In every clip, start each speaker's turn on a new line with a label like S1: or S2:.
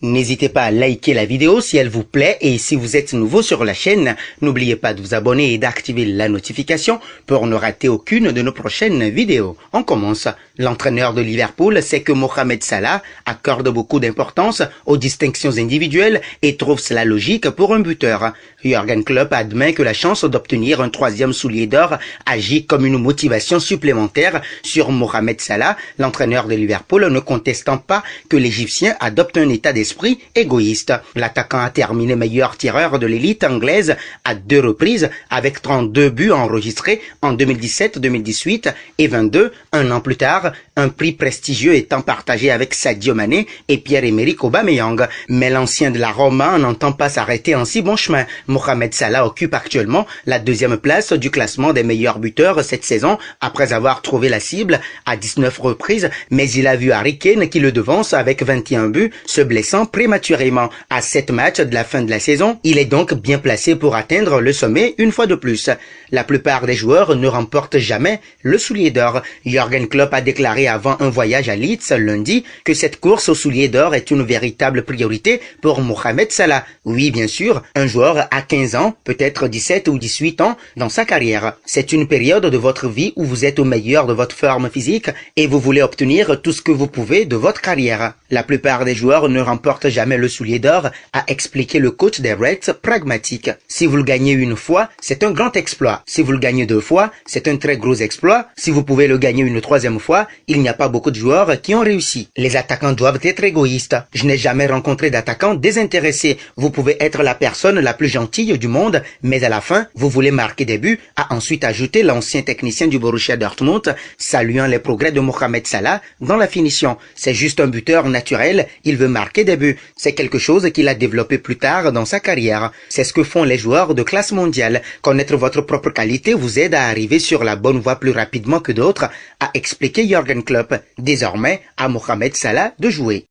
S1: N'hésitez pas à liker la vidéo si elle vous plaît et si vous êtes nouveau sur la chaîne, n'oubliez pas de vous abonner et d'activer la notification pour ne rater aucune de nos prochaines vidéos. On commence. L'entraîneur de Liverpool sait que Mohamed Salah accorde beaucoup d'importance aux distinctions individuelles et trouve cela logique pour un buteur. Jürgen Klopp admet que la chance d'obtenir un 3e soulier d'or agit comme une motivation supplémentaire sur Mohamed Salah, l'entraîneur de Liverpool ne contestant pas que l'Égyptien adopte un état d'esprit égoïste. L'attaquant a terminé meilleur tireur de l'élite anglaise à 2 reprises avec 32 buts enregistrés en 2017-2018 et 22 un an plus tard, un prix prestigieux étant partagé avec Sadio Mané et Pierre-Emerick Aubameyang. Mais l'ancien de la Roma n'entend pas s'arrêter en si bon chemin. Mohamed Salah occupe actuellement la 2e place du classement des meilleurs buteurs cette saison après avoir trouvé la cible à 19 reprises, mais il a vu Harry Kane qui le devance avec 21 buts, se blessant prématurément à 7 matchs de la fin de la saison. Il est donc bien placé pour atteindre le sommet une fois de plus. La plupart des joueurs ne remportent jamais le soulier d'or. Jürgen Klopp a déclaré avant un voyage à Leeds lundi que cette course au soulier d'or est une véritable priorité pour Mohamed Salah. Oui, bien sûr, un joueur a 15 ans, peut-être 17 ou 18 ans dans sa carrière. C'est une période de votre vie où vous êtes au meilleur de votre forme physique et vous voulez obtenir tout ce que vous pouvez de votre carrière. La plupart des joueurs ne remportent jamais le soulier d'or, a expliqué le coach des Reds pragmatique. Si vous le gagnez une fois, c'est un grand exploit. Si vous le gagnez 2 fois, c'est un très gros exploit. Si vous pouvez le gagner une 3e fois, il n'y a pas beaucoup de joueurs qui ont réussi. Les attaquants doivent être égoïstes. Je n'ai jamais rencontré d'attaquant désintéressé. Vous pouvez être la personne la plus gentille du monde, mais à la fin, vous voulez marquer des buts, a ensuite ajouté l'ancien technicien du Borussia Dortmund, saluant les progrès de Mohamed Salah dans la finition. C'est juste un buteur naturel, il veut marquer des buts. C'est quelque chose qu'il a développé plus tard dans sa carrière. C'est ce que font les joueurs de classe mondiale. Connaître votre propre qualité vous aide à arriver sur la bonne voie plus rapidement que d'autres, a expliqué Jürgen Klopp. Désormais, à Mohamed Salah de jouer.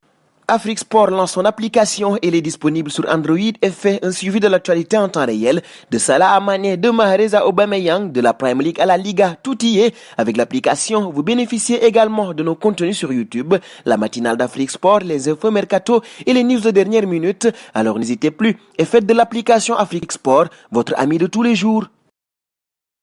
S2: Afrique Sport lance son application, elle est disponible sur Android et fait un suivi de l'actualité en temps réel, de Salah à Mané, de Mahrez à Aubameyang, de la Premier League à la Liga, tout y est. Avec l'application, vous bénéficiez également de nos contenus sur YouTube, la matinale d'Afrique Sport, les infos mercato et les news de dernière minute. Alors n'hésitez plus et faites de l'application Afrique Sport votre ami de tous les jours.